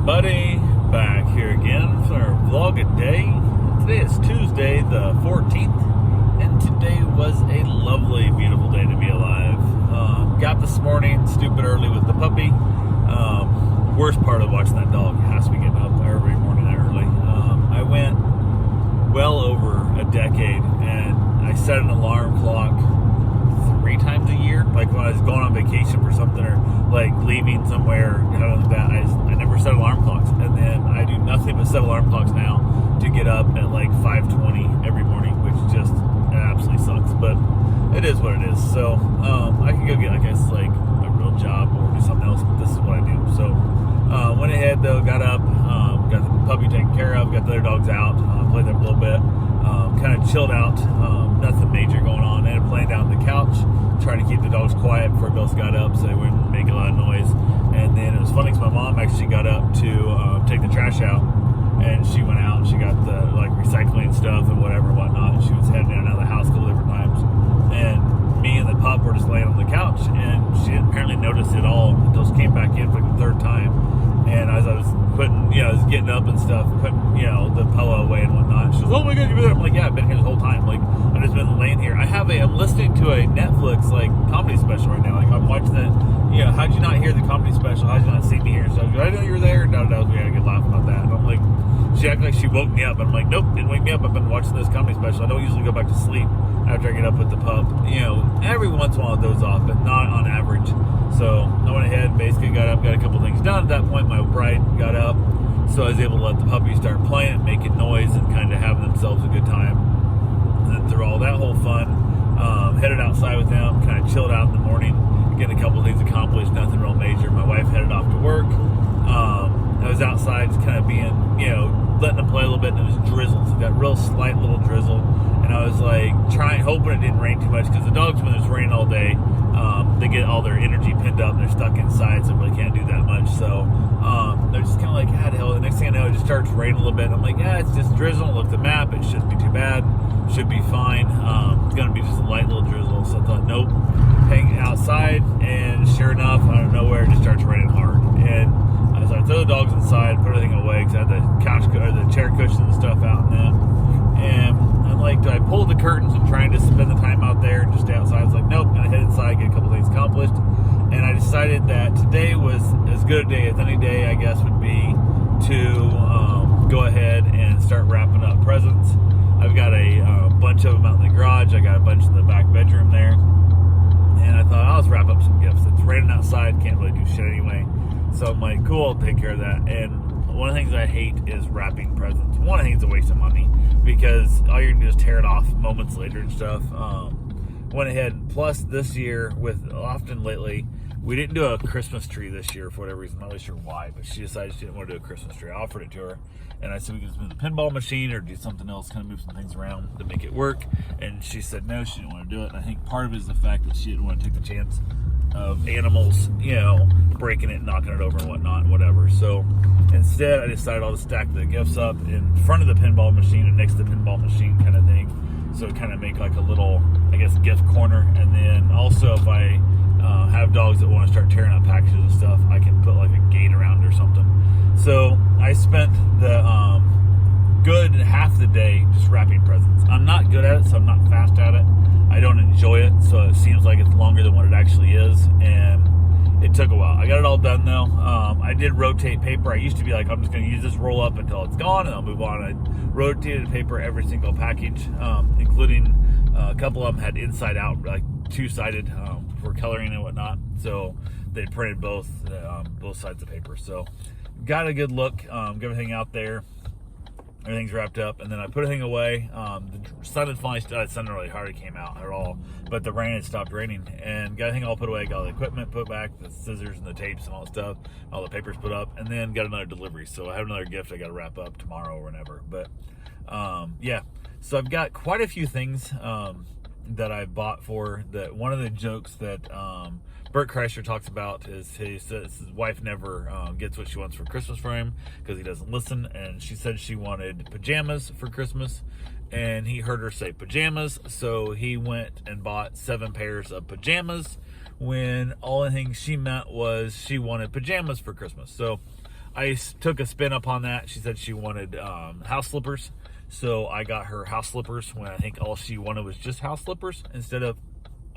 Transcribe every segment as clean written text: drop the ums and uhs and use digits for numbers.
everybody, back here again for our vlog a day. Today is Tuesday the 14th, and today was a lovely, beautiful day to be alive. Got this morning stupid early with the puppy. Worst part of watching that dog has to be getting up every morning that early. I went well over a decade, and I set an alarm clock 3 times a year, like when I was going on vacation for something or like leaving somewhere, I never set alarm clocks, and then I do nothing but set alarm clocks now to get up at like 5:20 every morning, which just absolutely sucks, but it is what it is. So I could go get, I guess, like a real job or do something else, but this is what I do. So went ahead though, got up, got the puppy taken care of, got the other dogs out, played them a little bit, kind of chilled out, nothing major going on. Ended up laying down on the couch, trying to keep the dogs quiet before girls got up so they wouldn't make a lot of noise. And then it was funny because my mom actually got up to take the trash out, and she went out and she got the like recycling stuff and whatever whatnot, and she was heading in and out of the house a couple different times, and me and the pup were just laying on the couch, and she didn't apparently notice it all until she came back in for like the third time. And as I was putting, I was getting up and stuff, putting, the pillow away and whatnot, she goes, "Oh my God, you've been there." I'm like, "Yeah, I've been here the whole time. Like, I've just been laying here." I'm listening to a Netflix, like, comedy special right now. Like, I'm watching that, how'd you not hear the comedy special? How'd you not see me here? So I know you were there. No, we had a good laugh about that. And I'm like, she acted like she woke me up. I'm like, nope, didn't wake me up. I've been watching this comedy special. I don't usually go back to sleep after I get up with the pup. Every once in a while it doze off, but not on average. So I went ahead and basically got up, got a couple things done. At that point, my bride got up, so I was able to let the puppy start playing and making noise and kind of having themselves a good time. And then through all that whole fun, headed outside with them, kind of chilled out in the morning, getting a couple things accomplished, nothing real major. My wife headed off to work. I was outside just kind of being, letting them play a little bit, and it was drizzle. So it got real slight little drizzle. And I was like hoping it didn't rain too much, because the dogs, when it's raining all day, they get all their energy pinned up and they're stuck inside, so they really can't do that much. So they're just kind of like, "God, hell." The next thing I know, it just starts raining a little bit. I'm like, "Yeah, it's just drizzle." Look at the map, it shouldn't be too bad, should be fine. It's gonna be just a light little drizzle. So I thought, nope, hang outside, and sure enough, out of nowhere, it just starts raining hard. And as I throw the dogs inside, put everything away, because I had the couch or the chair cushions and stuff out in them, and I'm like, do I pull the curtains and trying to spend the time out there and just stay outside? I was like, nope, I'm gonna head inside, get a couple things accomplished. And I decided that today was as good a day as any day, I guess, would be to go ahead and start wrapping up presents. I've got a bunch of them out in the garage. I got a bunch in the back bedroom there, and I thought, I'll just wrap up some gifts. It's raining outside, can't really do shit anyway, so I'm like, cool, I'll take care of that. And one of the things I hate is wrapping presents. One, I think it's a waste of money, because all you're gonna do is tear it off moments later and stuff. Went ahead, plus this year, lately, we didn't do a Christmas tree this year for whatever reason. I'm not really sure why, but she decided she didn't want to do a Christmas tree. I offered it to her, and I said we could just move the pinball machine or do something else, kind of move some things around to make it work. And she said no, she didn't want to do it. And I think part of it is the fact that she didn't want to take the chance of animals, breaking it, knocking it over and whatnot and whatever. So instead, I decided I'll just stack the gifts up in front of the pinball machine and next to the pinball machine kind of thing. So kind of make like a little, I guess, gift corner. And then also, if I have dogs that want to start tearing up packages and stuff, I can put like a gate around it or something. So I spent the good half the day just wrapping presents. I'm not good at it, so I'm not fast at it. I don't enjoy it, so it seems like it's longer than what it actually is, and it took a while. I got it all done though. I did rotate paper. I used to be like, I'm just going to use this roll up until it's gone, and I'll move on. I rotated paper every single package, including a couple of them had inside out, like two-sided for coloring and whatnot. So they printed both sides of paper. So got a good look. Got everything out there. Everything's wrapped up, and then I put everything away. The sun had finally started. Sun really hardly came out at all, but the rain had stopped raining, and got everything all put away. Got all the equipment put back, the scissors and the tapes and all the stuff, all the papers put up, and then got another delivery. So I have another gift I got to wrap up tomorrow or whenever. But yeah, so I've got quite a few things that I bought for that. One of the jokes that Bert Kreischer talks about is he says his wife never gets what she wants for Christmas for him because he doesn't listen, and she said she wanted pajamas for Christmas, and he heard her say pajamas, so he went and bought 7 pairs of pajamas when all the thing she meant was she wanted pajamas for Christmas. So took a spin up on that. She said she wanted house slippers. So I got her house slippers when I think all she wanted was just house slippers instead of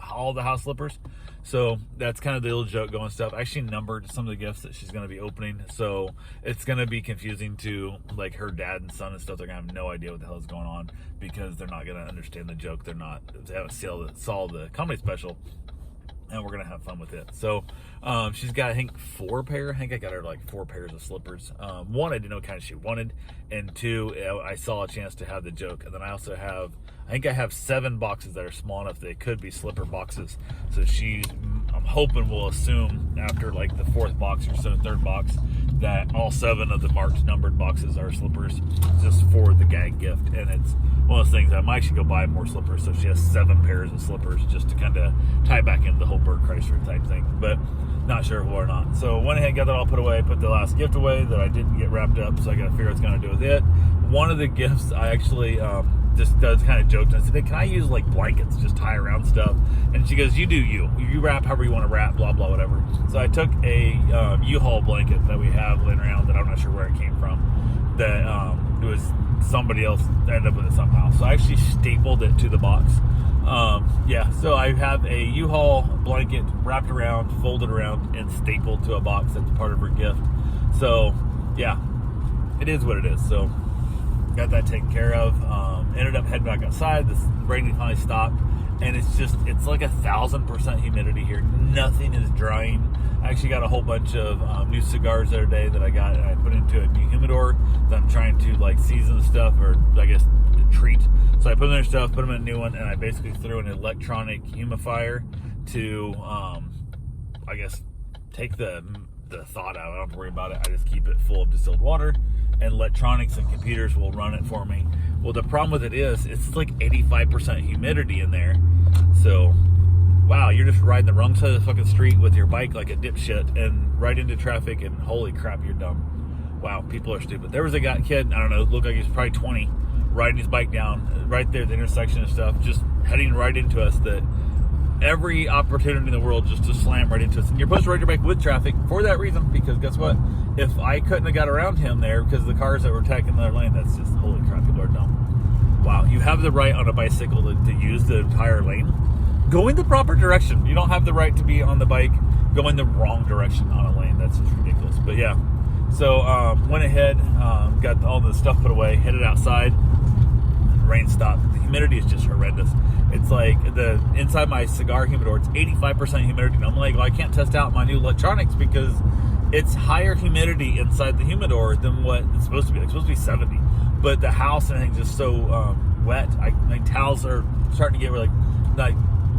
all the house slippers. So that's kind of the little joke going stuff. I actually numbered some of the gifts that she's going to be opening, so it's going to be confusing to like her dad and son and stuff. They're going to have no idea what the hell is going on because they're not going to understand the joke. They haven't saw the comedy special, and we're gonna have fun with it. So she's got, I think, 4 pair. I think I got her like 4 pairs of slippers. One, I didn't know what kind of she wanted, and 2, I saw a chance to have the joke. And then I also have, I think I have 7 boxes that are small enough they could be slipper boxes. So I'm hoping we'll assume after like the 4th box or so, 3rd box, that all 7 of the marked numbered boxes are slippers just for the gag gift. And it's one of those things I might actually go buy more slippers, so she has 7 pairs of slippers just to kind of tie back into the whole Bert Kreischer type thing, but not sure or not. So went ahead and got that all put away, put the last gift away that I didn't get wrapped up, so I got to figure out what's going to do with it. One of the gifts I actually just kind of joked, and I said, hey, can I use like blankets, just tie around stuff? And she goes, you do you wrap however you want to wrap, blah blah whatever. So I took a U-Haul blanket that we have laying around that I'm not sure where it came from, that it was somebody else ended up with it somehow, so I actually stapled it to the box. So I have a U-Haul blanket wrapped around, folded around, and stapled to a box that's part of her gift. So yeah, it is what it is. So got that taken care of. Ended up heading back outside. This rain finally stopped, and it's like 1,000% humidity here. Nothing is drying. I actually got a whole bunch of new cigars the other day that I got, and I put into a new humidor that I'm trying to like season the stuff, or I guess treat. So I put in their stuff, put them in a new one, and I basically threw an electronic humidifier to, I guess, take the thought out. I don't have to worry about it. I just keep it full of distilled water, and electronics and computers will run it for me. Well, the problem with it is it's like 85% humidity in there. So, wow, you're just riding the wrong side of the fucking street with your bike like a dipshit and right into traffic, and holy crap, you're dumb. Wow, people are stupid. There was a kid, I don't know, looked like he was probably 20, riding his bike down right there at the intersection and stuff, just heading right into us. That every opportunity in the world just to slam right into us. And you're supposed to ride your bike with traffic for that reason, because guess what? If I couldn't have got around him there because of the cars that were attacking the other lane, that's just, holy crap, people are dumb. Wow, you have the right on a bicycle to use the entire lane. Go in the proper direction. You don't have the right to be on the bike going the wrong direction on a lane. That's just ridiculous. But yeah, so went ahead, got all the stuff put away, headed outside. Rain stopped. The humidity is just horrendous. It's like inside my cigar humidor, it's 85% humidity. And I'm like, well, I can't test out my new electronics because it's higher humidity inside the humidor than what it's supposed to be. It's supposed to be 70, but the house and everything's just so wet. My towels are starting to get like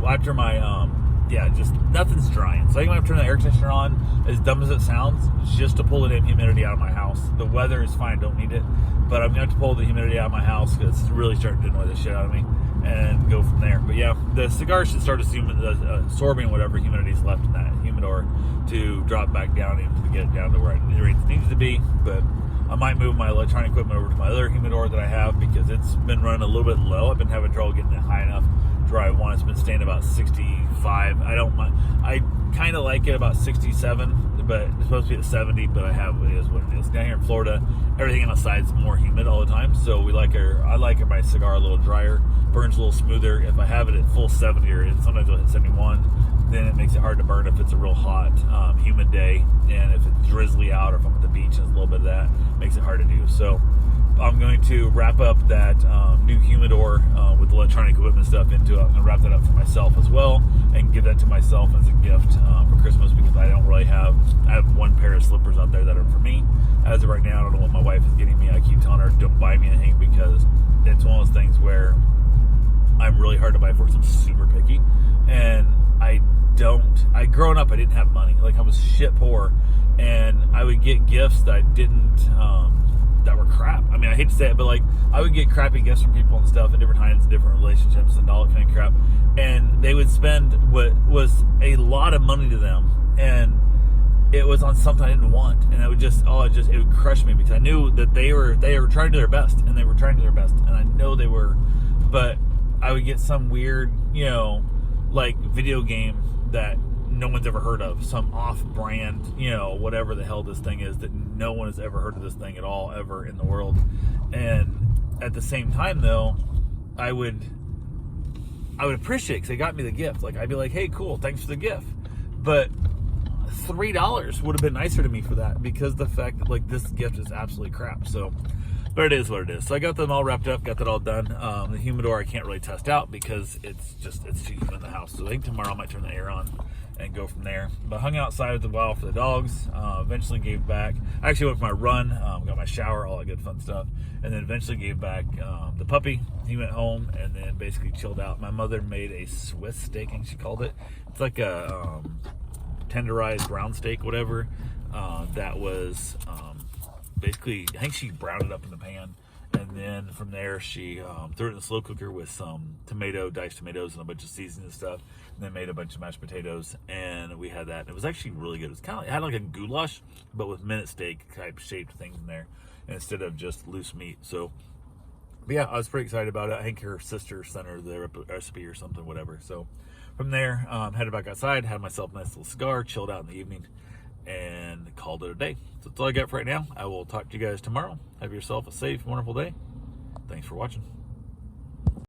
after my just nothing's drying. So I'm gonna have to turn the air conditioner on, as dumb as it sounds, just to pull the damn humidity out of my house. The weather is fine, don't need it, but I'm gonna have to pull the humidity out of my house because it's really starting to annoy the shit out of me, and go from there. But yeah, the cigar should start absorbing whatever humidity is left in that humidor to drop back down and to get it down to where it needs to be. But I might move my electronic equipment over to my other humidor that I have because it's been running a little bit low. I've been having trouble getting it high enough to where I want. It's been staying about 65. I don't mind. I kind of like it about 67, but it's supposed to be at 70. But it is what it is. Down here in Florida, everything outside is more humid all the time. So I like my cigar a little drier, burns a little smoother. If I have it at full 70, or sometimes I'll hit 71, then it makes it hard to burn if it's a real hot, humid day, and if it's drizzly out, or if I'm at the beach and there's a little bit of that, makes it hard to do. So I'm going to wrap up that new humidor with electronic equipment stuff into it. I'm going to wrap that up for myself as well and give that to myself as a gift for Christmas, because I have one pair of slippers out there that are for me. As of right now, I don't know what my wife is getting me. I keep telling her, don't buy me anything, because it's one of those things where I'm really hard to buy for, because I'm super picky. And growing up, I didn't have money. Like, I was shit poor, and I would get gifts that I didn't, that were crap. I mean, I hate to say it, but like, I would get crappy gifts from people and stuff in different times, different relationships, and all that kind of crap. And they would spend what was a lot of money to them, and it was on something I didn't want. And it would crush me, because I knew that they were trying to do their best, and they were trying to do their best, and I know they were. But I would get some weird, like video game that no one's ever heard of, some off-brand, whatever the hell this thing is that no one has ever heard of this thing at all, ever in the world. And at the same time, though, I would appreciate it because they got me the gift. Like, I'd be like, hey, cool, thanks for the gift. But $3 would have been nicer to me for that, because the fact that, like, this gift is absolutely crap. So, but it is what it is. So I got them all wrapped up, got that all done. The humidor I can't really test out because it's too humid in the house. So I think tomorrow I might turn the air on and go from there. But hung outside a while for the dogs. Eventually gave back. I actually went for my run, got my shower, all that good fun stuff, and then eventually gave back the puppy. He went home and then basically chilled out. My mother made a Swiss steak, I think she called it. It's like a tenderized ground steak, whatever. That was basically, I think she browned it up in the pan, and then from there she threw it in the slow cooker with some diced tomatoes and a bunch of seasoning and stuff, and then made a bunch of mashed potatoes, and we had that. It was actually really good. It was it had like a goulash, but with minute steak type shaped things in there instead of just loose meat. So, but yeah, I was pretty excited about it. I think her sister sent her the recipe or something, whatever. So from there, headed back outside, had myself a nice little cigar, chilled out in the evening, and called it a day. So that's all I got for right now. I will talk to you guys tomorrow. Have yourself a safe, wonderful day. Thanks for watching.